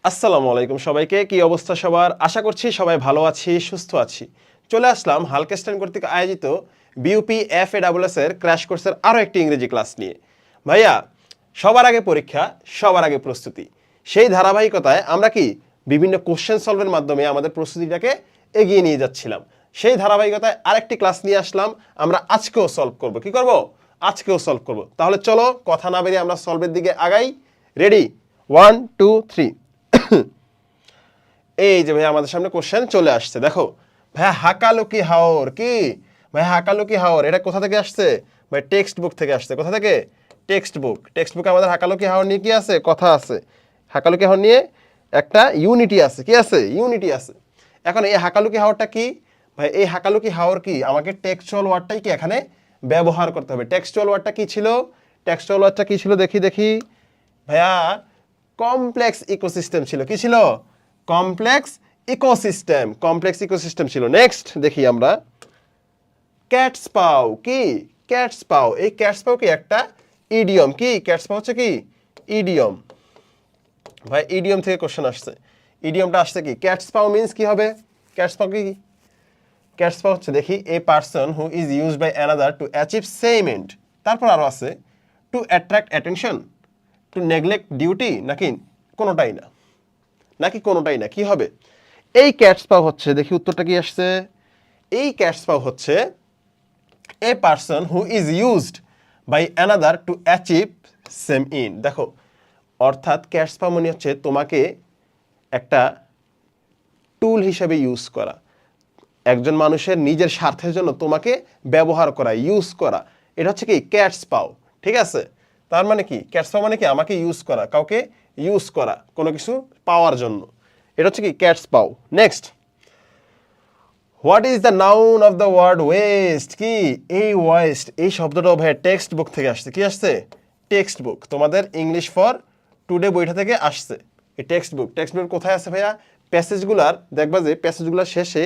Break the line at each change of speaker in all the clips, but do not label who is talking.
আসসালামু আলাইকুম সবাইকে। কি অবস্থা সবার? আশা করছি সবাই ভালো আছি, সুস্থ আছি। চলে আসলাম হালকেস্টাইন কর্তৃক আয়োজিত বিউপি FASS এর ক্র্যাশ কোর্সের আরও একটি ইংরেজি ক্লাস নিয়ে। ভাইয়া, সবার আগে পরীক্ষা, সবার আগে প্রস্তুতি। সেই ধারাবাহিকতায় আমরা কি বিভিন্ন কোশ্চেন সলভের মাধ্যমে আমাদের প্রস্তুতিটাকে এগিয়ে নিয়ে যাচ্ছিলাম। সেই ধারাবাহিকতায় আরেকটি ক্লাস নিয়ে আসলাম। আমরা আজকেও সলভ করব। কি করব? আজকেও সলভ করব। তাহলে চলো কথা না বেরিয়ে আমরা সলভের দিকে আগাই। রেডি? 1 2 3। এই যে ভাই আমাদের সামনে কোশ্চেন চলে আসছে, দেখো ভাইয়া হাকালুকি হাওর কি ভাই, হাকালুকি হাওর এটা কোথা থেকে আসছে ভাই? টেক্সট বুক থেকে আসছে। কোথা থেকে? টেক্সট বুকে আমাদের হাকালুকি হাওর নিয়ে কি আছে? কথা আছে। হাকালুকি হাওর নিয়ে একটা ইউনিটি আছে। কি আছে? ইউনিটি আছে। এখন এই হাকালুকি হাওরটা কি ভাই? এই হাকালুকি হাওর কি আমাকে টেক্সচুয়াল ওয়ার্ডটাই কি এখানে ব্যবহার করতে হবে। টেক্সচুয়াল ওয়ার্ডটা কি ছিল? টেক্সচুয়াল ওয়ার্ডটা কি ছিল? দেখি ভাইয়া, কমপ্লেক্স ইকোসিস্টেম ছিল। কি ছিল? কমপ্লেক্স ইকোসিস্টেম ছিল। নেক্সট দেখি আমরা ক্যাটস পাও কি? ক্যাটস পাও, এই ক্যাটস পাও কি একটা ইডিয়ম। কি ক্যাটস পাও হচ্ছে কি ইডিয়ম। ভাই ইডিয়ম থেকে কোশ্চেন আসছে। ইডিয়মটা আসছে কি? ক্যাটস পাও মিন্স কি হবে? ক্যাটস পাও কি? ক্যাটস পাও হচ্ছে দেখি a person who is used by another to achieve same end. তারপর আরো আছে to attract attention, to neglect duty, নাকি কোনোটাই না? নাকি কোনোটাই না? কি হবে? এই ক্যাটস পাও হচ্ছে, দেখি উত্তরটা কি আসছে। এই ক্যাটস পাও হচ্ছে a person who is used by another to achieve same end. দেখো, অর্থাৎ ক্যাটস পাও মানে হচ্ছে তোমাকে একটা টুল হিসেবে ইউজ করা, একজন মানুষের নিজের স্বার্থের জন্য তোমাকে ব্যবহার করা, ইউজ করা। এটা হচ্ছে কি ক্যাটস পাও। ঠিক আছে? তার মানে কি ক্যাটস পাও মানে কি আমাকে ইউজ করা, কাউকে ইউজ করা কোনো কিছু পাওয়ার জন্য। এটা হচ্ছে কি cat's paw. Next, what is the noun of the word waste? কি এই ওয়েস্ট, এই শব্দটাও ভাই টেক্সট বুক থেকে আসছে। কি আসছে? Text book. তোমাদের ইংলিশ ফর টুডে বইটা থেকে আসছে এই টেক্সট বুক। টেক্সট বুক কোথায় আছে ভাইয়া? প্যাসেজগুলার দেখবা যে প্যাসেজগুলোর শেষে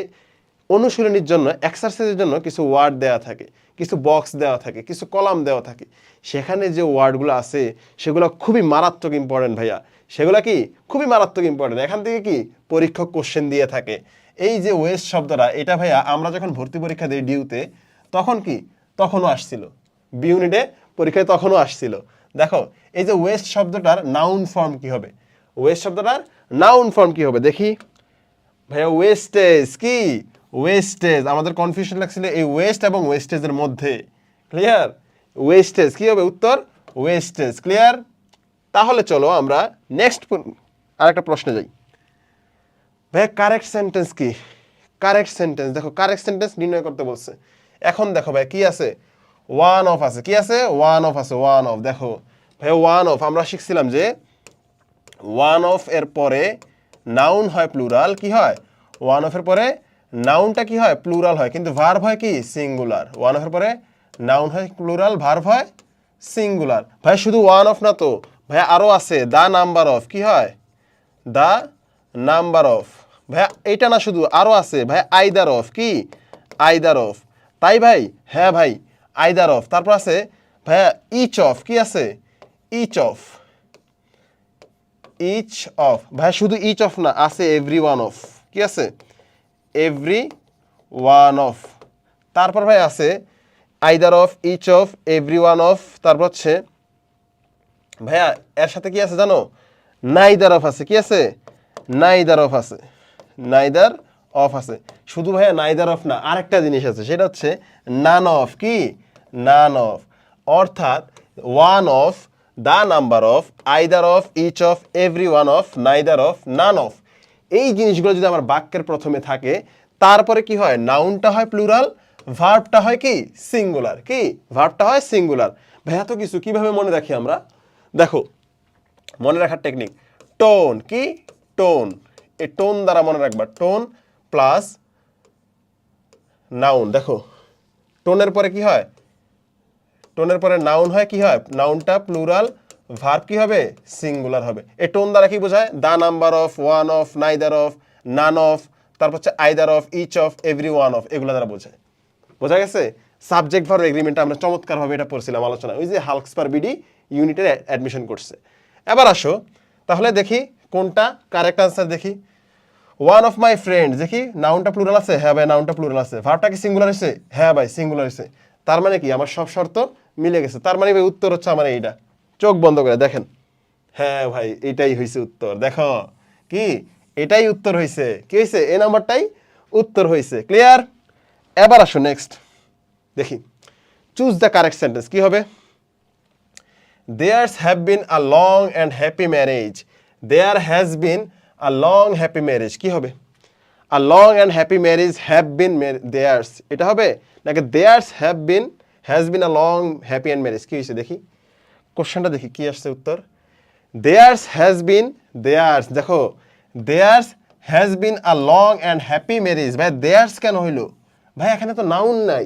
অনুশীলনীর জন্য, এক্সারসাইজের জন্য কিছু ওয়ার্ড দেওয়া থাকে, কিছু বক্স দেওয়া থাকে, কিছু কলাম দেওয়া থাকে। সেখানে যে ওয়ার্ডগুলো আছে সেগুলো খুবই মারাত্মক ইম্পর্টেন্ট ভাইয়া। সেগুলো কি খুবই মারাত্মক ইম্পর্টেন্ট। এখান থেকে কি পরীক্ষক কোশ্চেন দিয়ে থাকে। এই যে ওয়েস্ট শব্দটা, এটা ভাইয়া আমরা যখন ভর্তি পরীক্ষা দিই ডিউতে, তখন কি তখনও আসছিল, বি ইউনিটে পরীক্ষায় তখনও আসছিল। দেখো এই যে ওয়েস্ট শব্দটার নাউন ফর্ম কি হবে? ওয়েস্ট শব্দটার নাউন ফর্ম কি হবে দেখি ভাইয়া। ওয়েস্টেজ। কি ওয়েস্টেজ? আমাদের কনফিউশন লাগছিল এই ওয়েস্ট এবং ওয়েস্টেজের মধ্যে। ক্লিয়ার? ওয়েস্টেজ কি হবে? উত্তর ওয়েস্টেজ। ক্লিয়ার? তাহলে চলো আমরা নেক্সট আরেকটা প্রশ্নে যাই। ভাইয়া কারেক্ট সেন্টেন্স কি? কারেক্ট সেন্টেন্স, দেখো কারেক্ট সেন্টেন্স নির্ণয় করতে বলছে। এখন দেখো ভাই কি আছে? ওয়ান অফ আছে। কি আছে? ওয়ান অফ আছে। ওয়ান অফ, দেখো ভাইয়া ওয়ান অফ আমরা শিখছিলাম যে ওয়ান অফ এর পরে নাউন হয় প্লুরাল। কি হয়? ওয়ান অফ এর পরে নাউনটা কি হয়? প্লুরাল হয়, কিন্তু ভার্ব হয় কি সিঙ্গুলার। ওয়ান অফ এর পরে নাউন হয় প্লুরাল, ভার্ব হয় সিঙ্গুলার। ভাই শুধু ওয়ান অফ না তো ভাইয়া, আরো আছে দা নাম্বার অফ। কি হয়? দা নাম্বার অফ। ভাইয়া এইটা না, শুধু আরো আছে ভাইয়া আইদার অফ। কি আইদার অফ? তাই ভাই? হ্যাঁ ভাই আইদার অফ। তারপর আছে ভাইয়া ইচ অফ। কি আছে? Each of. ইচ অফ ভাইয়া শুধু ইচ অফ না, আছে এভরি ওয়ান অফ। কি আছে? Every one of. তারপর ভাই আছে either of, each of, every one of. তারপর হচ্ছে ভাইয়া এর সাথে কি আছে জানো? নাইদার অফ আছে। কি আছে? নাইদার অফ আছে। নাইদার অফ আছে। শুধু ভাইয়া নাইদার অফ না, আরেকটা জিনিস আছে, সেটা হচ্ছে নান অফ। কি নান অফ? অর্থাৎ one of, the number of, either of, each of, every one of, neither of, none of. এই জিনিসগুলো যদি আমার বাক্যের প্রথমে থাকে, তারপরে কি হয়? নাউনটা হয় প্লুরাল, ভার্বটা হয় কি সিঙ্গুলার। কি ভার্বটা হয় সিঙ্গুলার। ভাইয়া তো কিছু কিভাবে মনে রাখি আমরা? দেখো মনে রাখার টেকনিক, টোন। কি টোন? এই টোন দ্বারা মনে রাখবা, টোন প্লাস নাউন। দেখো টোনের পরে কি হয়? টোনের পরে নাউন হয়। কি হয়? নাউনটা প্লুরাল, ভার্ব কি হবে? সিঙ্গুলার হবে। এই টোন দ্বারা কি বোঝায়? The number of, one of, neither of, none of, তারপর হচ্ছে either of, each of, every one of, এগুলো দ্বারা বোঝায়। বোঝা গেছে? সাবজেক্ট ভার্ব এগ্রিমেন্ট আমরা চমৎকারভাবে এটা পড়ছিলাম আলোচনা, ওই যে হালকস পার বিডি ইউনিটের অ্যাডমিশন করছে। এবার আসো তাহলে দেখি কোনটা কারেক্ট আনসার দেখি ওয়ান অফ মাই ফ্রেন্ড দেখি নাউনটা প্লুরাল আছে হ্যাঁ ভাই নাউনটা প্লুরাল আছে ভার্বটা কি সিঙ্গুলার হয়েছে হ্যাঁ ভাই সিঙ্গুলার হয়েছে তার মানে কি আমার সব শর্ত মিলে গেছে তার মানে ভাই উত্তর হচ্ছে আমার এইটা চোখ বন্ধ করে দেখেন হ্যাঁ ভাই এটাই হয়েছে উত্তর দেখো কি এটাই উত্তর হয়েছে কি হয়েছে এই নাম্বারটাই উত্তর হয়েছে ক্লিয়ার এবার আসো নেক্সট দেখি চুজ দ্য কারেক্ট সেন্টেন্স কি হবে Theirs have been a long and happy marriage. There has been a long happy marriage. কি হবে? A long and happy marriage have been theirs. এটা হবে নাকি theirs has been a long happy and marriage কি হয়েছে দেখি কোশ্চেনটা দেখি কি আসছে উত্তর theirs has been theirs দেখো theirs has been a long and happy marriage ভাই theirs কেন হইলো ভাই এখানে তো নাউন নাই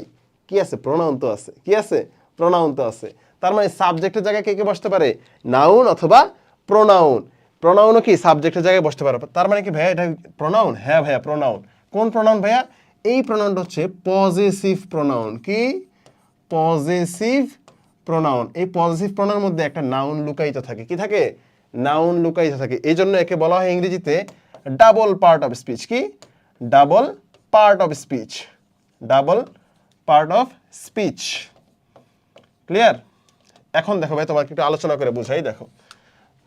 কি আছে প্রোনাউন তো আছে কি আছে প্রোনাউন তো আছে তার মানে সাবজেক্টের জায়গায় কে কে বসতে পারে নাউন অথবা প্রোনাউন প্রোনাউনও কি সাবজেক্টের জায়গায় বসতে পারে তার মানে কি ভাইয়া এটা প্রোনাউন হ্যাঁ ভাইয়া প্রোনাউন কোন প্রোনাউন ভাইয়া এই প্রোনাউনটা হচ্ছে পজিটিভ প্রোনাউন কি পজিটিভ প্রোনাউন এই পজিটিভ প্রোনাউনের মধ্যে একটা নাউন লুকায়িত থাকে কি থাকে নাউন লুকায়িত থাকে এই জন্য একে বলা হয় ইংরেজিতে ডাবল পার্ট অফ স্পিচ কি double part of speech double part of speech clear এখন দেখো ভাই তোমাকে একটু আলোচনা করে বুঝাই দেখো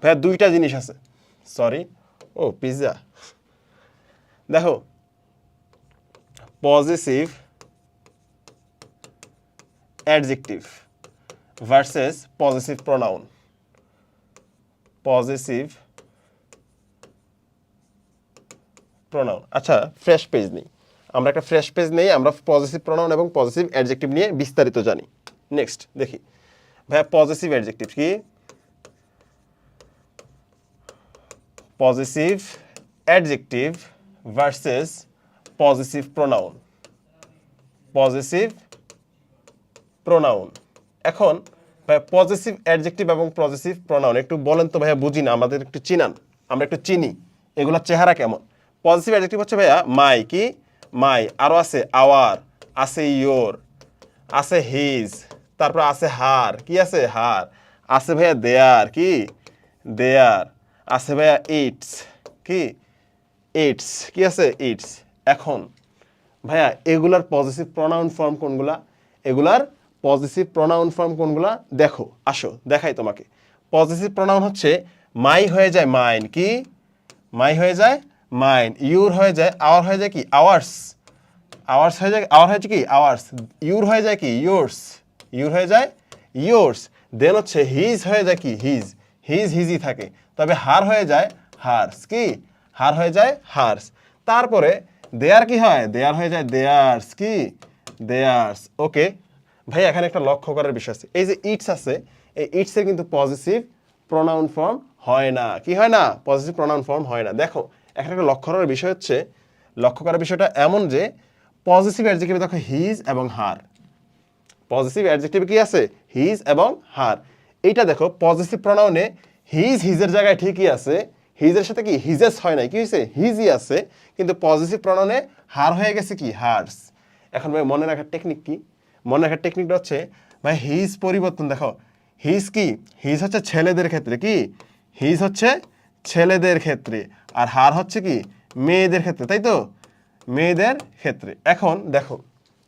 ভাই দুইটা জিনিস আছে সরি ও পিৎজা দেখো positive adjective versus positive pronoun positive pronoun আচ্ছা ফ্রেশ পেজ নেই আমরা একটা ফ্রেশ পেজ নেই আমরা পজিটিভ প্রোনাউন এবং পজিটিভ অ্যাডজেক্টিভ নিয়ে বিস্তারিত জানি নেক্সট দেখি ভাই পজিটিভ অ্যাডজেক্টিভ কি positive adjective versus positive pronoun positive pronoun এখন ভাই পজিটিভ অ্যাডজেক্টিভ এবং পজিটিভ প্রোনাউন একটু বলেন তো ভাইয়া বুঝি না আমাদের একটু চিনান আমরা একটু চিনি এগুলোর চেহারা কেমন পজিটিভ অ্যাডজেক্টিভ হচ্ছে ভাইয়া মাই কি মাই আরও আছে আওয়ার আছে ইয়োর আছে হিজ তারপর আছে হার কি আছে হার আছে ভাইয়া দেয়ার কি দেয়ার আছে ভাইয়া ইটস কি ইটস কি আছে ইটস এখন ভাইয়া এগুলার পজিটিভ প্রোনাউন ফর্ম কোনগুলা এগুলার পজিটিভ প্রোনাউন ফর্ম কোনগুলা দেখো আসো দেখাই তোমাকে পজিটিভ প্রোনাউন হচ্ছে মাই হয়ে যায় মাইন কি মাই হয়ে যায় মাইন ইউর হয়ে যায় আওয়ার হয়ে যায় কি আওয়ার্স আওয়ার্স হয়ে যায় আওয়ার হয়েছে কি আওয়ার্স ইউর হয়ে যায় কি ইয়োর্স ইউর হয়ে যায় ইয়োর্স দেন হচ্ছে হিজ হয়ে যায় কি হিজ হিজ হিজি থাকে তবে হার হয়ে যায় হার্স কি হার হয়ে যায় হার্স তারপরে দেয়ার কি হয় দেয়ার হয়ে যায় দেয়ার্স কি দেয়ার্স ওকে ভাই এখানে একটা লক্ষ্য করার বিষয় আছে এই যে ইটস আছে এই ইটসের কিন্তু পজিটিভ প্রোনাউন ফর্ম হয় না কি হয় না পজিটিভ প্রোনাউন ফর্ম হয় না দেখো এখানে একটা লক্ষ্য করার বিষয় হচ্ছে লক্ষ্য করার বিষয়টা এমন যে পজিটিভ অ্যাডজেক্টিভে দেখো হিজ এবং হার পজিটিভ অ্যাডজেক্টিভে কি আছে হিজ এবং হার এইটা দেখো পজিটিভ প্রোনাউনে হিজ হিজের জায়গায় ঠিকই আছে হিজের সাথে কি হিজেস হয় নাই কি হয়েছে হিজই আছে কিন্তু পজিটিভ প্রোনাউনে হার হয়ে গেছে কি হার্স এখন ভাই মনে রাখার টেকনিক কি মনে রাখার টেকনিকটা হচ্ছে ভাই হিজ পরিবর্তন দেখো হিজ কি হিজ হচ্ছে ছেলেদের ক্ষেত্রে কি হিজ হচ্ছে ছেলেদের ক্ষেত্রে আর হার হচ্ছে কি মেয়েদের ক্ষেত্রে তাই তো মেয়েদের ক্ষেত্রে এখন দেখো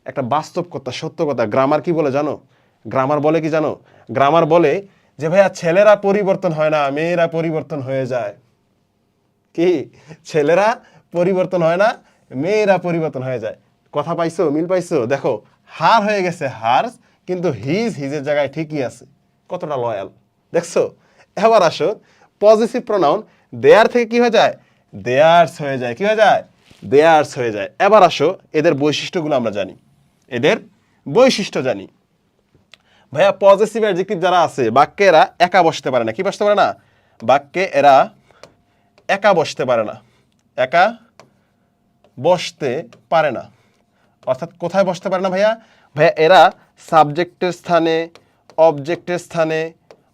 একটা বাস্তব কথা সত্য কথা গ্রামার কি বলে জানো গ্রামার বলে কি জানো গ্রামার বলে যে ভাইয়া ছেলেরা পরিবর্তন হয় না মেয়েরা পরিবর্তন হয়ে যায় কি ছেলেরা পরিবর্তন হয় না মেয়েরা পরিবর্তন হয়ে যায় কথা পাইছো মিল পাইছো দেখো হার হয়ে গেছে হার্স কিন্তু হিজ হিজের জায়গায় ঠিকই আছে কতটা লয়াল দেখছো এবার আসো পজিটিভ প্রোনাউন দেয়ার থেকে কি হয়ে যায় দেয়ার্স হয়ে যায় কি হয়ে যায় দেয়ার্স হয়ে যায় এবার আসো এদের বৈশিষ্ট্যগুলো আমরা জানি এদের বৈশিষ্ট্য জানি ভাইয়া পজিটিভ অ্যাডজেক্টিভ যারা আছে বাক্যে এরা একা বসতে পারে না কি বসতে পারে না বাক্যে এরা একা বসতে পারে না একা বসতে পারে না অর্থাৎ কোথায় বসতে পারে না ভাইয়া ভাইয়া এরা সাবজেক্টের স্থানে অবজেক্টের স্থানে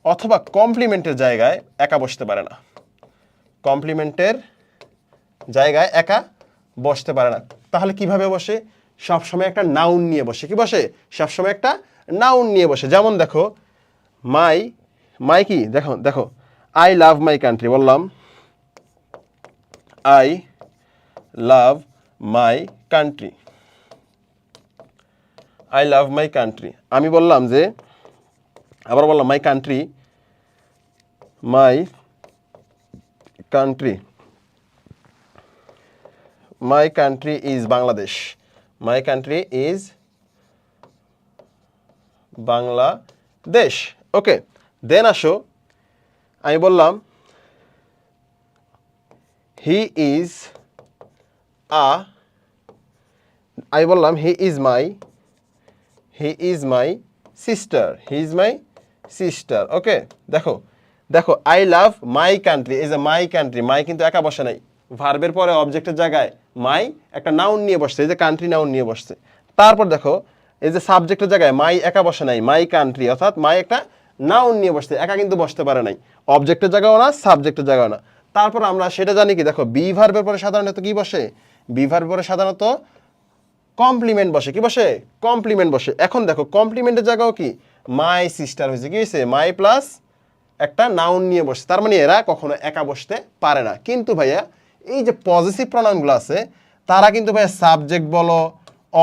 অথবা কমপ্লিমেন্টের জায়গায় একা বসতে পারে না কমপ্লিমেন্টের জায়গায় একা বসতে পারে না তাহলে কিভাবে বসে সবসময় একটা নাউন নিয়ে বসে কি বসে সবসময় একটা নাউন নিয়ে বসে যেমন দেখো মাই মাই কি দেখো দেখো আই লাভ মাই কান্ট্রি বললাম I love my country. I love my country, আমি বললাম যে, আবার বললাম my country, my country, my country is Bangladesh, my country is Bangladesh. Okay, then আসো, আমি বললাম হি ইজ আমি বললাম he is my sister, he is my sister. Okay, দেখো দেখো, আই লাভ মাই কান্ট্রি, এই যে মাই কান্ট্রি, মাই কিন্তু একা বসে নাই, ভার্বের পরে অবজেক্টের জায়গায় মাই একটা নাউন নিয়ে বসছে, এই যে কান্ট্রি নাউন নিয়ে বসছে। তারপর দেখো এই যে সাবজেক্টের জায়গায় মাই একা বসে নাই, মাই কান্ট্রি, অর্থাৎ মাই একটা নাউন নিয়ে বসছে, একা কিন্তু বসতে পারে নাই, অবজেক্টের জায়গাও না, সাবজেক্টের জায়গাও না। তারপর আমরা সেটা জানি কি, দেখো বি ভার্বের পরে সাধারণত কি বসে, বি ভার্বের পরে সাধারণত কমপ্লিমেন্ট বসে, কি বসে, কমপ্লিমেন্ট বসে। এখন দেখো কমপ্লিমেন্টের জায়গাও কি মাই সিস্টার হয়েছে, কি হয়েছে, মাই প্লাস একটা নাউন নিয়ে বসছে, তার মানে এরা কখনো একা বসতে পারে না। কিন্তু ভাইয়া এই যে পজিটিভ প্রনাউনগুলো আছে, তারা কিন্তু ভাইয়া সাবজেক্ট বলো,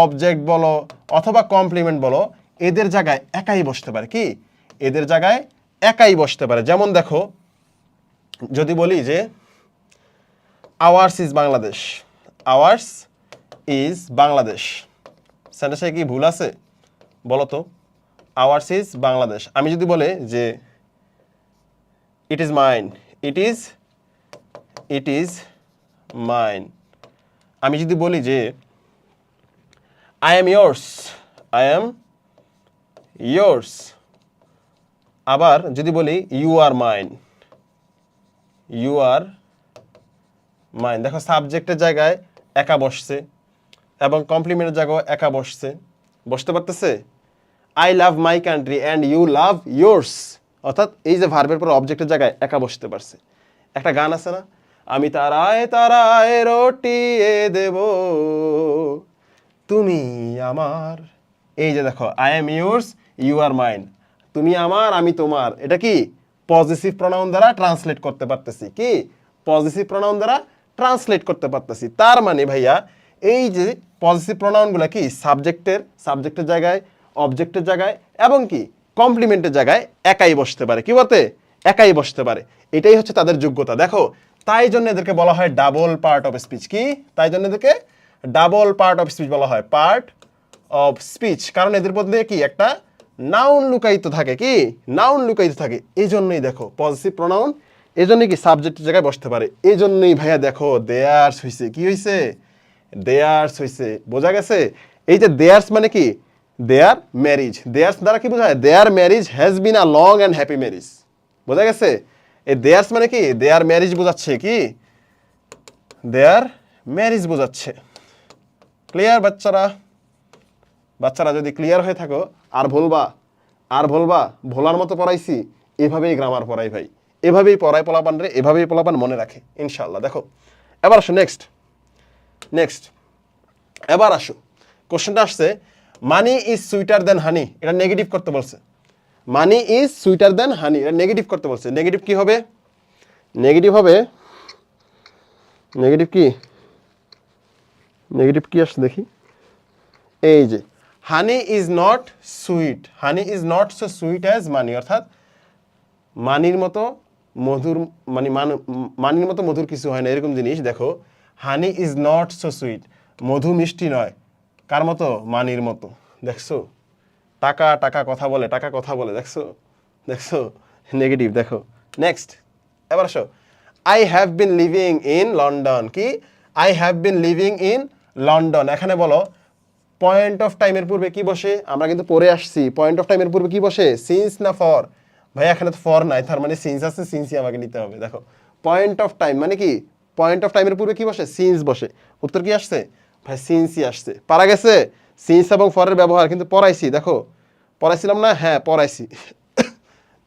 অবজেক্ট বলো অথবা কমপ্লিমেন্ট বলো, এদের জায়গায় একাই বসতে পারে, কি এদের জায়গায় একাই বসতে পারে। যেমন দেখো যদি বলি যে ours is Bangladesh, ours is Bangladesh, সেন্টেন্সে কি ভুল আছে বলো তো? Ours is Bangladesh. আমি যদি বলে যে it is mine, it is mine. আমি যদি বলি যে I am yours, I am yours. আবার যদি বলি you are mine, you are mine. দেখো সাবজেক্টের জায়গায় একা বসছে এবং কমপ্লিমেন্টের জায়গায় একা বসতে পারতেছে। I love my country and you love yours, অর্থাৎ এই যে ভার্বের পর অবজেক্টের জায়গায় একা বসতে পারছে। একটা গান আছে না, আমি তারায় তারায় রটিয়ে দেব তুমি আমার। এই যে দেখো I am yours, you are mine, তুমি আমার আমি তোমার, এটা কি পজিটিভ প্রনাউন দ্বারা ট্রান্সলেট করতে পারতেছি, কি পজিটিভ প্রনাউন দ্বারা ট্রান্সলেট করতে পারতেছি। তার মানে ভাইয়া এই যে পজিটিভ প্রনাউনগুলো কি সাবজেক্টের জায়গায়, অবজেক্টের জায়গায় এবং কি কমপ্লিমেন্টের জায়গায় একাই বসতে পারে, কি বলতে একাই বসতে পারে। এটাই হচ্ছে তাদের যোগ্যতা। দেখো তাই জন্য এদেরকে বলা হয় ডাবল পার্ট অফ স্পিচ, কি তাই জন্য এদেরকে ডাবল পার্ট অফ স্পিচ বলা হয়, পার্ট অফ স্পিচ, কারণ এদের মধ্যে কি একটা নাউন লুকায়িত থাকে, কি নাউন লুকায়িত থাকে। এই জন্যই দেখো পজিটিভ প্রনাউন, এই জন্যই কি সাবজেক্টের জায়গায় বসতে পারে। এই জন্যই ভাইয়া দেখো দেয়ার্স হইছে, কি হইছে, দেয়ার্স হইছে, বোঝা গেছে? এই যে দেয়ার্স মানে কি, দেয়ার ম্যারিজ, দেয়ার্স দ্বারা কি বোঝায়, their marriage has been a long and happy marriage, বোঝা গেছে? এই দেয়ার্স মানে কি, দেয়ার ম্যারিজ বোঝাচ্ছে, কি দেয়ার ম্যারিজ বোঝাচ্ছে। ক্লিয়ার বাচ্চারা? বাচ্চারা যদি ক্লিয়ার হয়ে থাকো আর বলবা ভোলার মতো পড়াইছি, এভাবেই গ্রামার পড়াই ভাই, এভাবেই পড়াই পোলাপান রে, এভাবেই পোলাপান মনে রাখে ইনশাল্লাহ। দেখো এবার আসো নেক্সট এবার আসো, কোশ্চেনটা আসছে মানি ইজ সুইটার দেন হানি, এটা নেগেটিভ করতে বলছে। মানি ইজ সুইটার দেন হানি, এটা নেগেটিভ করতে বলছে। নেগেটিভ কি হবে, নেগেটিভ কি আসছে দেখি, এই যে honey is not sweet, honey is not so sweet as money, অর্থাৎ মানির মতো মধুর, মানির মতো মধুর কিছু হয় না, এরকম জিনিস। দেখো honey is not so sweet, মধু মিষ্টি নয়, কার মতো, মানির মতো। দেখছো টাকা কথা বলে, দেখছো নেগেটিভ। দেখো নেক্সট, এবার আসো I have been living in London, কি I have been living in London. এখানে বলো পয়েন্ট অফ টাইমের পূর্বে কি বসে, আমরা কিন্তু পড়ে আসছি পয়েন্ট অফ টাইমের পূর্বে কি বসে, সিন্স না ফর। ভাই এখানে তো ফর নাই, তার মানে সিন্স আছে, সিন্সই আমাকে নিতে হবে। দেখো পয়েন্ট অফ টাইম মানে কি, পয়েন্ট অফ টাইমের পূর্বে কি বসে, সিন্স বসে। উত্তর কি আসছে ভাই, সিন্সই আসছে। পারা গেছে? সিন্স এবং ফরের ব্যবহার কিন্তু পড়াইছি, দেখো পড়াইছিলাম না, হ্যাঁ পড়াইছি।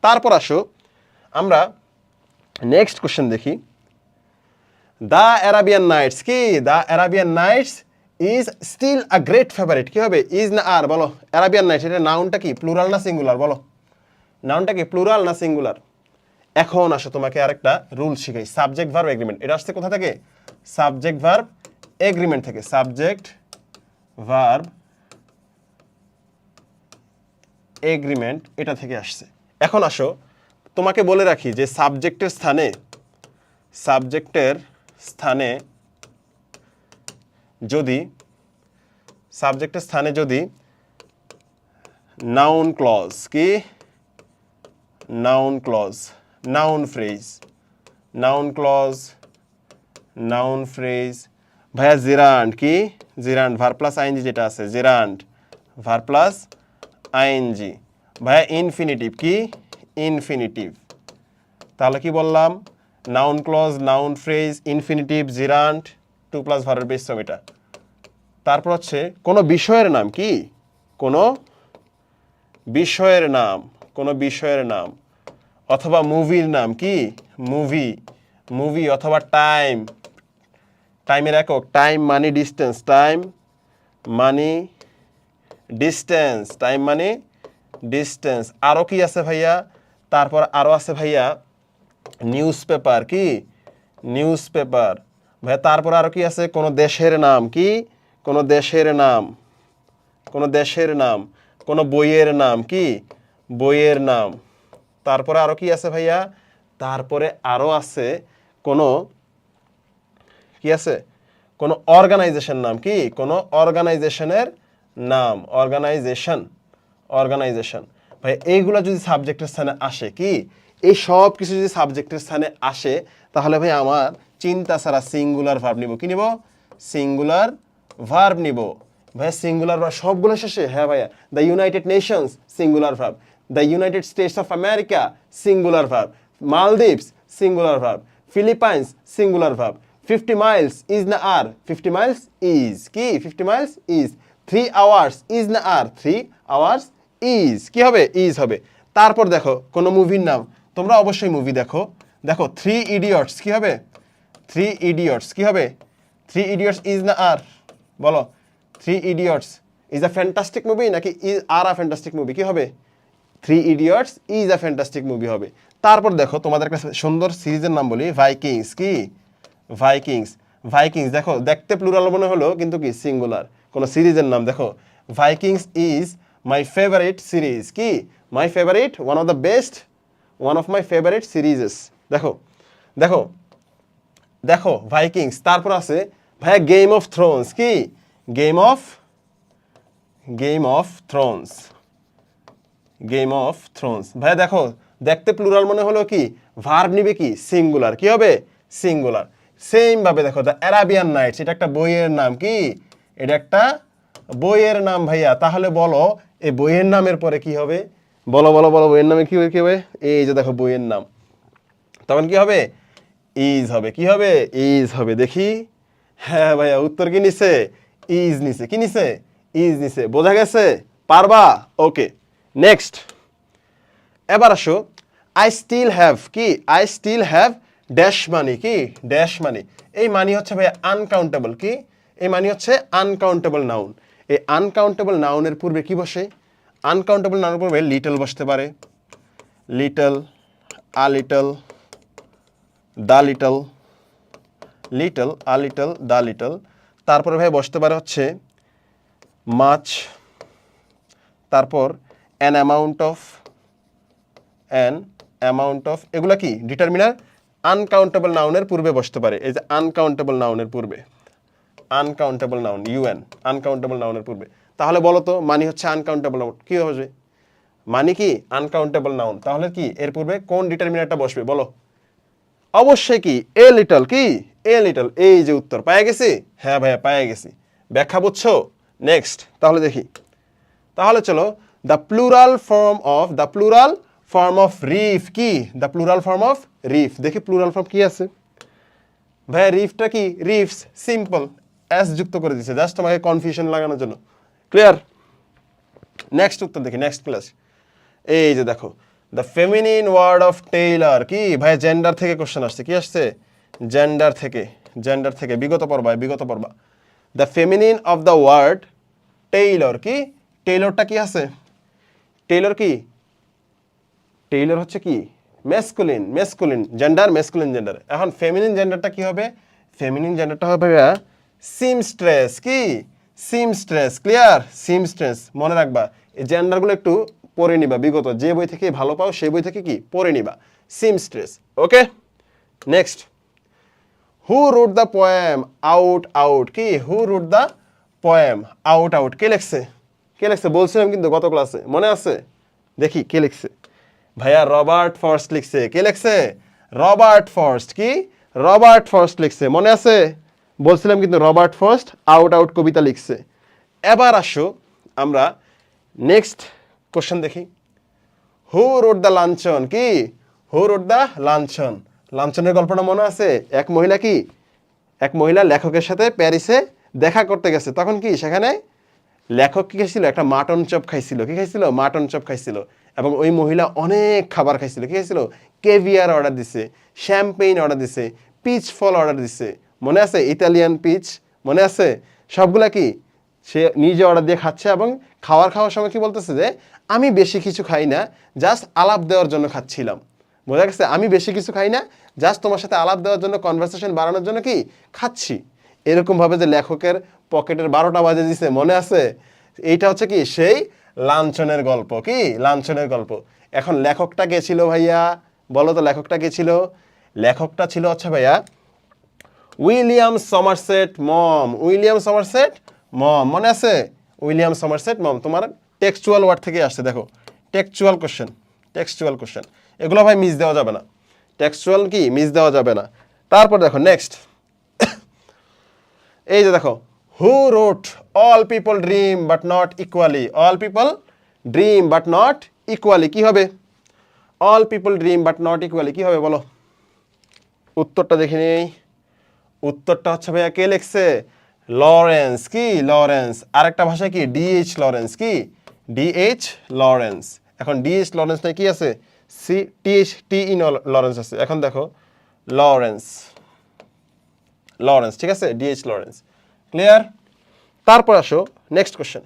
তারপর আসো আমরা নেক্সট কোশ্চেন দেখি। দ্য অ্যারাবিয়ান নাইটস, কি the Arabian Nights is still a great favourite, কি হবে, ইজ না আর, বলো অ্যারাবিয়ান নাইটস এটা নাউনটা কি, প্লুরাল না সিঙ্গুলার, বলো নাউনটা কি, প্লুরাল না সিঙ্গুলার? এখন আসো তোমাকে আরেকটা রুল শিখাই, সাবজেক্ট ভার্ব এগ্রিমেন্ট। এটা আসছে কোথা থেকে? সাবজেক্ট ভার্ব এগ্রিমেন্ট থেকে, সাবজেক্ট ভার্ব এগ্রিমেন্ট এটা থেকে আসছে। এখন আসো তোমাকে বলে রাখি যে সাবজেক্টের স্থানে যদি নাউন ক্লজ কি, noun clause, noun phrase, noun clause, noun phrase, ভাইয়া জেরান্ড কি, জেরান্ড ভার প্লাস আইএনজি যেটা আছে, জেরান্ড ভার প্লাস আইএনজি, ভাইয়া ইনফিনিটিভ কি, ইনফিনিটিভ। তাহলে কি বললাম? Noun clause, noun phrase, infinitive, gerund, to plus ভার্বের বেস ফর্ম এটা। তারপর হচ্ছে কোনো বিষয়ের নাম কি, কোনো বিষয়ের নাম, কোনো বিষয়ের নাম, অথবা মুভির নাম কি, মুভি, মুভি, অথবা টাইম, টাইমের একক, টাইম মানি ডিস্টেন্স, টাইম মানি ডিস্টেন্স, টাইম মানি ডিস্টেন্স। আরও কি আছে ভাইয়া? তারপর আরও আছে ভাইয়া নিউজ পেপার কি, নিউজ পেপার। ভাইয়া তারপর আরও কি আছে? কোনো দেশের নাম কি, কোনো দেশের নাম, কোনো দেশের নাম, কোনো বইয়ের নাম কি, বইয়ের নাম। তারপরে আরও কি আছে ভাইয়া? তারপরে আরও আছে কোনো কি আছে? কোনো অর্গানাইজেশন নাম কি, কোনো অর্গানাইজেশনের নাম, অর্গানাইজেশন, অর্গানাইজেশন। ভাই এইগুলা যদি সাবজেক্টের স্থানে আসে কি, এই সব কিছু যদি সাবজেক্টের স্থানে আসে, তাহলে ভাই আমার চিন্তা ছাড়া সিঙ্গুলার ভার্ব নিব। কি নিব? সিঙ্গুলার ভার্ব নিব। ভাইয়া সিঙ্গুলার ভার্ব সবগুলো শেষে? হ্যাঁ ভাইয়া। The United Nations, singular verb. The United states of America, singular verb. Maldives, singular verb. Philippines, singular verb. 50 Miles is না আর, 50 মাইলস ইজ কি, 50 মাইলস ইজ। 3 আওয়ার্স ইজ না আর, 3 আওয়ার্স ইজ কি হবে? ইজ হবে। তারপর দেখো কোনো মুভির নাম, তোমরা অবশ্যই মুভি দেখো, দেখো 3 ইডিয়টস কি হবে? 3 ইডিয়টস কি হবে? 3 ইডিয়টস ইজ না আর, বলো। 3 idiots is a fantastic movie নাকি আর আ ফ্যান্টাস্টিক মুভি? কি হবে? 3 idiots is a fantastic movie হবে। তারপর দেখো তোমাদের একটা সুন্দর সিরিজের নাম বলি, ভাইকিংস কি, ভাইকিংস। ভাইকিংস দেখো দেখতে প্লুরাল মনে হলো কিন্তু কি সিঙ্গুলার। কোন সিরিজের নাম দেখো, Vikings is my favourite series কি, my favourite, one of the best, one of my favourite serieses. দেখো দেখো দেখো ভাইকিংস। তারপর আছে ভাইয়া গেম অফ থ্রোনস কি, Game of, Game of Thrones, Game of Thrones. ভাইয়া দেখো দেখতে প্লুরাল মনে হলো কি, ভার্ব নিবে কি সিঙ্গুলার, কি হবে? সিঙ্গুলার। সেম ভাবে দেখো দ্য অ্যারাবিয়ান নাইটস, এটা একটা বইয়ের নাম কি, এটা একটা বইয়ের নাম ভাইয়া। তাহলে বলো এই বইয়ের নামের পরে কি হবে? বলো বলো বলো, বইয়ের নামে কি হবে? কি হবে? এই যে দেখো বইয়ের নাম, তখন কি হবে? ইজ হবে। কি হবে? ইজ হবে। দেখি, হ্যাঁ ভাইয়া উত্তর কি নিছে? ইজ নিছে। কি নিছে? ইজ নিছে। বোঝা গেছে? পারবা? Okay next. এবার আসো আই স্টিল হ্যাভ কি, I still have dash money কি, ড্যাশ মানি। এই মানি হচ্ছে ভাই আনকাউন্টেবল কি, এই মানি হচ্ছে আনকাউন্টেবল নাউন। এই আনকাউন্টেবল নাউনের পূর্বে কি বসে? আনকাউন্টেবল নাউনের পূর্বে লিটল বসতে পারে, little, a little, the little, little, a little, the little. তারপরে ভাই বসতে পারে হচ্ছে মাচ, তারপর an amount of, an amount of, এগুলা কি ডিটারমিনার আনকাউন্টেবল নাউনের পূর্বে বসতে পারে। এই যে আনকাউন্টেবল নাউনের পূর্বে, আনকাউন্টেবল নাউন, ইউএন, আনকাউন্টেবল নাউনের পূর্বে। তাহলে বলো তো মানি হচ্ছে আনকাউন্টেবল নাউন, কি হবে? মানি কি আনকাউন্টেবল নাউন, তাহলে কি এর পূর্বে কোন ডিটারমিনারটা বসবে বলো? অবশ্যই কি এ লিটল কি, এ লিটল। এই যে উত্তর পায়ে গেছি। হ্যাঁ ভাইয়া পায়ে গেছি। ব্যাখ্যা বুঝছো? নেক্সট তাহলে দেখি। তাহলে চলো the plural form of, the plural form of reef কি, the plural form of reef. দেখি প্লুরাল ফর্ম কি আছে ভাইয়া। রিফটা কি? রিফস, সিম্পল, এস যুক্ত করে দিচ্ছে জাস্ট তোমাকে কনফিউশন লাগানোর জন্য। ক্লিয়ার? নেক্সট উত্তর দেখি, নেক্সট ক্লাস। এই যে দেখো the feminine word of tailor কি ভাই, জেন্ডার থেকে কোশ্চেন আসছে। কি আসছে? জেন্ডার থেকে, জেন্ডার থেকে, বিগত পর্বায়, বিগত পর্বা। The feminine of the word tailor কি, টেইলরটা কি আছে? টেইলর কি? টেইলর হচ্ছে কি masculine, masculine gender, masculine gender. এখন ফেমিনিন জেন্ডারটা কি হবে? ফেমিনিন জেন্ডারটা হবে সিমস্ট্রেস। কি? সিমস্ট্রেস। ক্লিয়ার? সিমস্ট্রেস মনে রাখবা, এই জেন্ডারগুলো একটু পড়ে নিবা, বিগত যে বই থেকে ভালো পাও সেই বই থেকে কি পড়ে নিবা। Seamstress. Okay, next, who wrote the poem out out? কি? Who wrote the poem out out? কে লিখছে? কে লিখছে বলছিলাম কিন্তু গত ক্লাসে, মনে আছে? দেখি কে লিখছে। ভাইয়া রবার্ট ফ্রস্ট লিখছে। কে লিখছে? Robert Frost. কি? রবার্ট ফ্রস্ট লিখছে, মনে আছে? বলছিলাম কিন্তু রবার্ট ফ্রস্ট আউট আউট কবিতা লিখছে। এবার আসো আমরা নেক্সট কোশ্চেন দেখি। Who wrote the luncheon? কি? Who wrote the লাঞ্ছন? লাঞ্ছনের গল্পটা মনে আছে? এক মহিলা কি, এক মহিলা লেখকের সাথে প্যারিসে দেখা করতে গেছে, তখন কি সেখানে লেখক কি খাইছিল? একটা মাটন চপ খাইছিল। কি খাইছিল? মাটন চপ খাইছিল। এবং ওই মহিলা অনেক খাবার খাইছিল। কি খাইছিল? কেভিয়ার অর্ডার দিছে, শ্যাম্পেইন অর্ডার দিছে, পিচ ফল অর্ডার দিছে, মনে আছে? ইতালিয়ান পিচ, মনে আছে? সবগুলা কি সে নিজে অর্ডার দিয়ে খাচ্ছে এবং খাওয়ার সময় কি বলতেছে যে আমি বেশি কিছু খাই না, জাস্ট আলাপ দেওয়ার জন্য খাচ্ছিলাম। বোঝা গেছে? আমি বেশি কিছু খাই না, জাস্ট তোমার সাথে আলাপ দেওয়ার জন্য, কনভারসেশন বাড়ানোর জন্য কি খাচ্ছি। এরকম ভাবে যে লেখকের পকেটের 12টা বাজে দিছে, মনে আছে? এইটা হচ্ছে কি সেই লাঞ্ছনের গল্প। কি? লাঞ্ছনের গল্প। এখন লেখকটা কে ছিল ভাইয়া? বলো তো লেখকটা কে ছিল? লেখকটা ছিল হচ্ছে ভাইয়া উইলিয়াম সমারসেট মম। উইলিয়াম সমারসেট মম, মনে আছে? উইলিয়াম সমারসেট মম। তোমার টেক্সচুয়াল ওয়ার্ড থেকে আসছে, দেখো টেক্সচুয়াল কোশ্চেন, টেক্সচুয়াল কোশ্চেন, এগুলো ভাই মিস দেওয়া যাবে না। টেক্সচুয়াল কি মিস দেওয়া যাবে না। তারপর দেখো নেক্সট, এই যে দেখো, who wrote all people dream but not equally? All people dream but not equally কি হবে? All people dream but not equally কি হবে বলো? উত্তরটা দেখে নেই। উত্তরটা হচ্ছে ভাইয়া কে লিখছে? লরেন্স। কি? লরেন্স। আরেকটা ভাষায় কি ডিএইচ লরেন্স। কি? DH Lawrence. এখন ডিএইচ লরেন্স না কি আছে? সি টিএইচ টি ই লরেন্স আছে। এখন দেখো লরেন্স, লরেন্স, ঠিক আছে? DH Lawrence. ক্লিয়ার? তারপর আসো নেক্সট কোশ্চেন।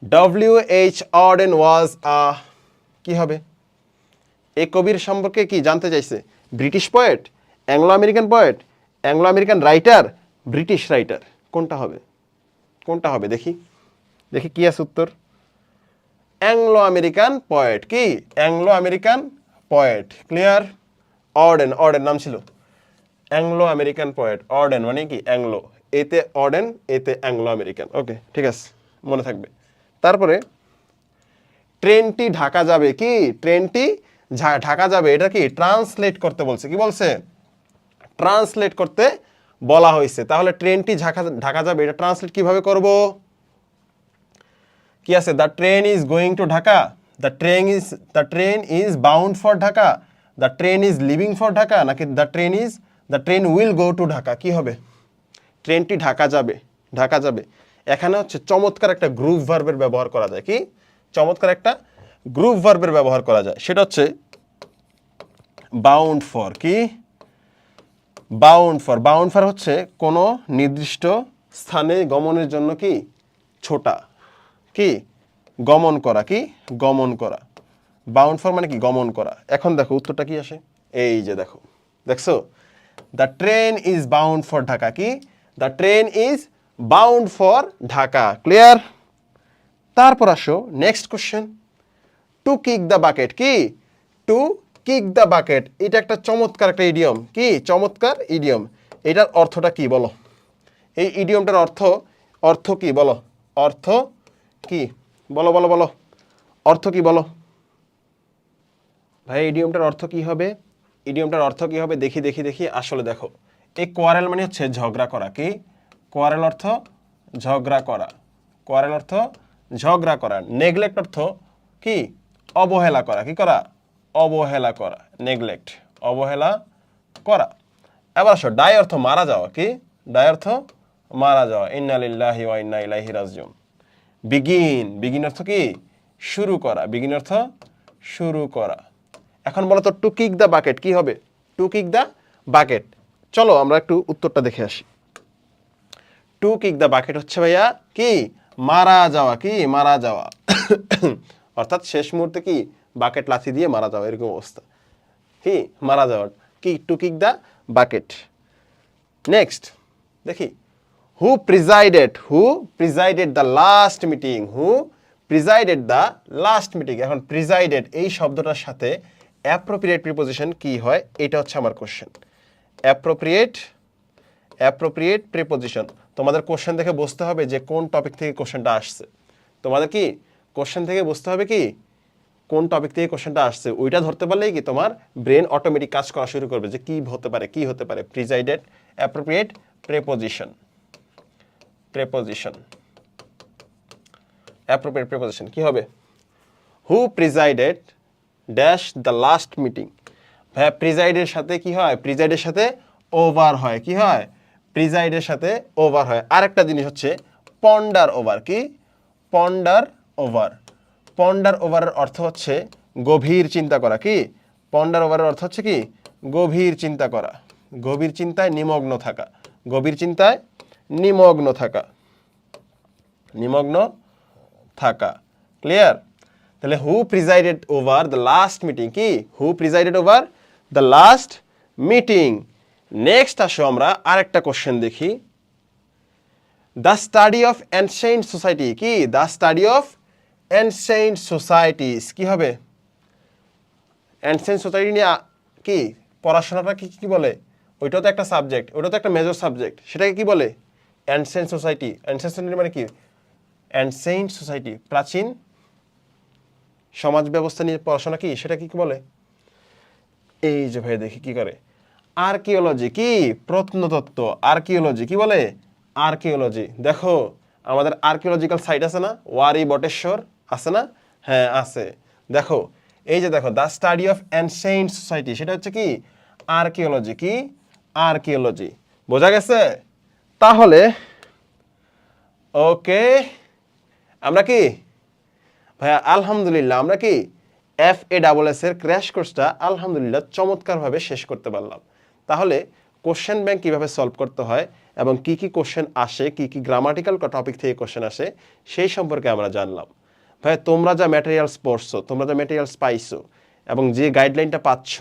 ডব্লিউ.এইচ. অর্ডেন ওয়াজ আ, কি হবে? এই কবির সম্পর্কে কি জানতে চাইছে? British poet, Anglo American poet, Anglo American writer, British writer? কোনটা হবে? কোনটা হবে দেখি, দেখি কি আছে উত্তর। Anglo American poet. কি? Anglo American poet. Clear? Auden, Auden নাম ছিল। অ্যাংলো আমেরিকান পোয়েট, অর্ডেন মানে কি অ্যাংলো, এতে অর্ডেন, এতে অ্যাংলো আমেরিকান। ওকে, ঠিক আছে, মনে থাকবে। তারপরে ট্রেনটি ঢাকা যাবে। কি? ট্রেনটি ঢাকা যাবে, এটা কি ট্রান্সলেট করতে বলছে। কি বলছে? ট্রান্সলেট করতে বলা হয়েছে। তাহলে ট্রেনটি ঢাকা যাবে, এটা ট্রান্সলেট কিভাবে করব? কি আছে? The train is going to Dhaka, the train is bound for Dhaka, the train is leaving for Dhaka, নাকি the train will go to Dhaka? কি হবে? ট্রেনটি ঢাকা যাবে, ঢাকা যাবে। এখানে হচ্ছে চমৎকার একটা গ্রুপ ভার্বের ব্যবহার করা যায়। কি? চমৎকার একটা গ্রুপ ভার্বের ব্যবহার করা যায়, সেটা হচ্ছে বাউন্ড ফর। কি? Bound for. বাউন্ড ফর হচ্ছে কোনো নির্দিষ্ট স্থানে গমনের জন্য কি ছোটা, কি গমন করা, কি গমন করা। বাউন্ড ফর মানে কি গমন করা। এখন দেখো উত্তরটা কি আসে, এই যে দেখো, দেখছো? The train is bound for Dhaka. কি? The train is bound for Dhaka. Clear? তারপর আসো next question. To kick the bucket. কি? টু কিক দ্য বাকেট, এটা একটা চমৎকার একটা ইডিয়ম। কি চমৎকার ইডিয়ম? এটার অর্থটা কি বলো? এই ইডিয়মটার অর্থ কি বলো? অর্থ কি বলো, বলো, বলো, অর্থ কি বলো ভাই? ইডিয়মটার অর্থ কি হবে? ইডিয়মটার অর্থ কি হবে? দেখি দেখি দেখি। আসলে দেখো, এই কোয়ারেল মানে হচ্ছে ঝগড়া করা। কি? কোয়ারেল অর্থ ঝগড়া করা, কোয়ারেল অর্থ ঝগড়া করা। নেগলেক্ট অর্থ কি? অবহেলা করা। কি করা? অবহেলা করা। নেগলেক্ট, অবহেলা করা। এবার আসো ডাই অর্থ মারা যাওয়া। কি? ডাই অর্থ মারা যাওয়া। ইন্না লিল্লাহি ওয়া ইন্না ইলাইহি রাজিউন। বিগিন, বিগিন অর্থ কি? শুরু করা। বিগিন অর্থ শুরু করা। এখন বলো তো টু কিক দ্য বাকেট কি হবে? টু কিক দ্য বাকেট, চলো আমরা একটু উত্তরটা দেখে আসি। টু কিক দ্য বাকেট হচ্ছে ভাইয়া কি? মারা যাওয়া। কি? মারা যাওয়া। অর্থাৎ শেষ মুহূর্তে কি বাকেট লাথি দিয়ে মারা যাওয়া, এরকম অবস্থা। কি মারা যাওয়া, কি to kick the bucket. Next দেখি, who presided the last meeting, who presided the last meeting. এখন প্রিজাইডেড এই শব্দটার সাথে অ্যাপ্রোপ্রিয়েট প্রিপোজিশন কি হয়, এটা হচ্ছে আমার কোশ্চেন। অ্যাপ্রোপ্রিয়েট প্রিপোজিশন, তোমাদের কোশ্চেন দেখে বুঝতে হবে যে কোন টপিক থেকে কোশ্চেনটা আসছে। তোমাদের কি কোশ্চেন থেকে বুঝতে হবে কি কোন টপিক থেকে কোশ্চেনটা আসছে, ওইটা ধরতে পারলেই কি তোমার ব্রেন অটোমেটিক কাজ করা শুরু করবে যে কি হতে পারে। Presided appropriate preposition, appropriate preposition কি হবে, who presided dash the last meeting. ভাইয়া প্রিজাইডের সাথে কি হয়, প্রিজাইডের সাথে ওভার হয়, কি হয়, প্রিজাইডের সাথে ওভার হয়। আরেকটা জিনিস হচ্ছে পন্ডার ওভার, কি পন্ডার ওভারের অর্থ হচ্ছে গভীর চিন্তা করা, কি পন্ডার ওভারের অর্থ হচ্ছে কি গভীর চিন্তা করা, গভীর চিন্তায় নিমগ্ন থাকা, ক্লিয়ার। তাহলে who presided over the last meeting, কি who presided over the last meeting. Next আসো আমরা আরেকটা কোশ্চেন দেখি, the study of ancient society, কি the study of ancient societies, কি হবে, অ্যানসিয়েন্ট সোসাইটি নিয়ে কি পড়াশোনাটা কি বলে, ওইটাও তো একটা সাবজেক্ট, ওইটাও তো একটা মেজর সাবজেক্ট, সেটাকে কি বলে অ্যানসিয়েন্ট সোসাইটি। অ্যানসিয়েন্ট সোসাইটি মানে কি, অ্যানসিয়েন্ট সোসাইটি প্রাচীন সমাজ ব্যবস্থা নিয়ে পড়াশোনা, কি সেটা কি বলে, এই যে ভাই দেখি কি করে, আর্কিওলজি, কি প্রত্নতত্ত্ব, আর্কিওলজি কি বলে, আর্কিওলজি। দেখো আমাদের আর্কিওলজিক্যাল সাইট আছে না, ওয়ারি বটেশ্বর আছে না, হ্যাঁ আছে। দেখো এই যে দেখো the study of ancient society, সেটা হচ্ছে কি আর্কিওলজি, কি আর্কিওলজি, বোঝা গেছে। তাহলে ওকে, আমরা কি ভাইয়া আলহামদুলিল্লাহ আমরা কি FASS এর ক্র্যাশ কোর্সটা আলহামদুলিল্লাহ চমৎকারভাবে শেষ করতে পারলাম। তাহলে কোশ্চেন ব্যাংক কিভাবে সলভ করতে হয় এবং কি কোশ্চেন আসে, কি গ্রামাটিক্যাল টপিক থেকে কোশ্চেন আসে সেই সম্পর্কে আমরা জানলাম। ভাইয়া তোমরা যা ম্যাটেরিয়ালস পড়ছো, তোমরা যা ম্যাটেরিয়ালস পাইছো এবং যে গাইডলাইনটা পাচ্ছ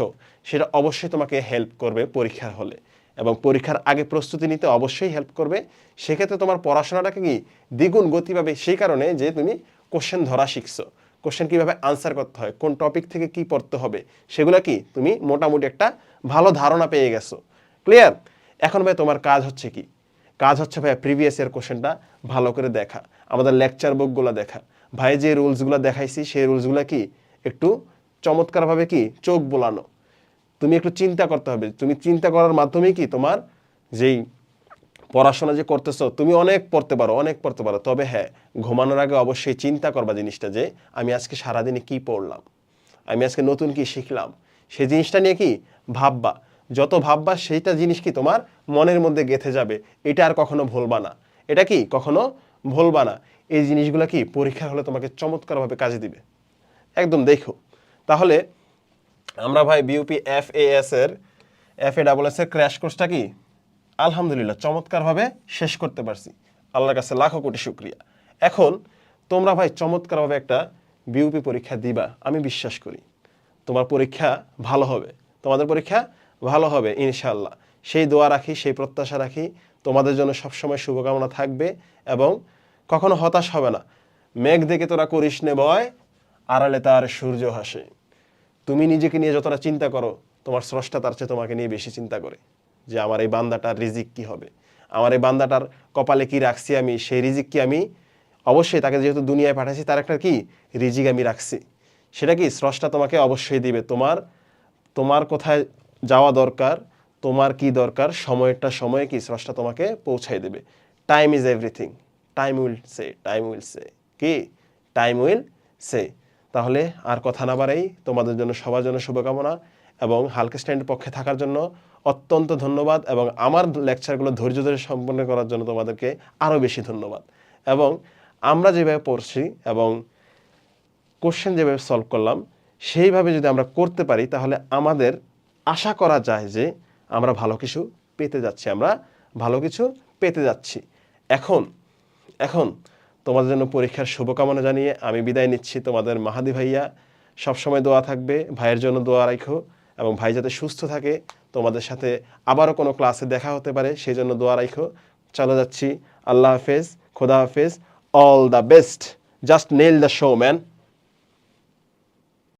সেটা অবশ্যই তোমাকে হেল্প করবে পরীক্ষার হলে, এবং পরীক্ষার আগে প্রস্তুতি নিতে অবশ্যই হেল্প করবে। সেক্ষেত্রে তোমার পড়াশোনাটাকে কি দ্বিগুণ গতি পাবে, সেই কারণে যে তুমি কোশ্চেন ধরা শিখছো, কোশ্চেন কিভাবে আনসার করতে হয়, কোন টপিক থেকে কি পড়তে হবে, সেগুলো কি তুমি মোটামুটি একটা ভালো ধারণা পেয়ে গেছো, ক্লিয়ার। এখন ভাই তোমার কাজ হচ্ছে কি, কাজ হচ্ছে ভাই প্রিভিয়াস ইয়ার কোশ্চেনটা ভালো করে দেখা, আমাদের লেকচার বুকগুলো দেখা, ভাই যে রুলসগুলো দেখাইছি সেই রুলসগুলো কি একটু চমৎকারভাবে কি চোখ বোলানো, তুমি একটু চিন্তা করতে হবে। তুমি চিন্তা করার মাধ্যমেই কি তোমার যেই পড়াশোনা যে করতেছো তুমি অনেক পড়তে পারো, তবে হ্যাঁ ঘুমানোর আগে অবশ্যই চিন্তা করবা জিনিসটা যে আমি আজকে সারাদিনে কি পড়লাম, আমি আজকে নতুন কি শিখলাম, সেই জিনিসটা নিয়ে কি ভাববা। যত ভাববা সেইটা জিনিস কি তোমার মনের মধ্যে গেঁথে যাবে, এটা আর কখনো ভুলবা না, এটা কি কখনো ভুলবা না। এই জিনিসগুলো কি পরীক্ষার হলে তোমাকে চমৎকারভাবে কাজে দিবে, একদম দেখো। তাহলে আমরা ভাই BUP/FAS এর ক্র্যাশ কোর্সটা কি আলহামদুলিল্লাহ চমৎকারভাবে শেষ করতে পারছি, আল্লাহর কাছে লাখো কোটি শুকরিয়া। এখন তোমরা ভাই চমৎকারভাবে একটা BUP পরীক্ষা দিবা, আমি বিশ্বাস করি তোমার পরীক্ষা ভালো হবে, তোমাদের পরীক্ষা ভালো হবে ইনশাআল্লাহ। সেই দোয়া রাখি, সেই প্রত্যাশা রাখি, তোমাদের জন্য সবসময় শুভকামনা থাকবে এবং কখনো হতাশ হবে না। মেঘ দেখে তোরা করিস নে ভয়, আড়ালে তার সূর্য হাসে। তুমি নিজেকে নিয়ে যতটা চিন্তা করো, তোমার স্রষ্টা তার চেয়ে তোমাকে নিয়ে বেশি চিন্তা করে যে আমার এই বান্দাটার রিজিক কি হবে, আমার এই বান্দাটার কপালে কি রাখছি আমি, সেই রিজিক কি আমি অবশ্যই তাকে যেহেতু দুনিয়ায় পাঠাইছি তার একটা কি রিজিক আমি রাখছি, সেটা কি স্রষ্টা তোমাকে অবশ্যই দিবে। তোমার কোথায় যাওয়া দরকার, তোমার কি দরকার, সময়ে কি স্রষ্টা তোমাকে পৌঁছাই দেবে। Time is everything, time will say কি টাইম উইল সে। তাহলে আর কথা না বাড়াই, তোমাদের জন্য সবার জন্য শুভকামনা এবং হালকা স্ট্যান্ডের পক্ষে থাকার জন্য অত্যন্ত ধন্যবাদ, এবং আমার লেকচারগুলো ধৈর্য ধরে সম্পন্ন করার জন্য তোমাদেরকে আরও বেশি ধন্যবাদ। এবং আমরা যেভাবে পড়ছি এবং কোশ্চেন যেভাবে সলভ করলাম সেইভাবে যদি আমরা করতে পারি তাহলে আমাদের আশা করা যায় যে আমরা ভালো কিছু পেতে যাচ্ছি। এখন তোমাদের জন্য পরীক্ষার শুভকামনা জানিয়ে আমি বিদায় নিচ্ছি। তোমাদের মাহাদি ভাইয়া, সবসময় দোয়া থাকবে, ভাইয়ের জন্য দোয়া রাখো এবং ভাই যাতে সুস্থ থাকে, তোমাদের সাথে আবারও কোনো ক্লাসে দেখা হতে পারে, সেই জন্য দোয়া রাখো। চলে যাচ্ছি, আল্লাহ হাফেজ, খোদা হাফেজ, all the best, just nail the show man.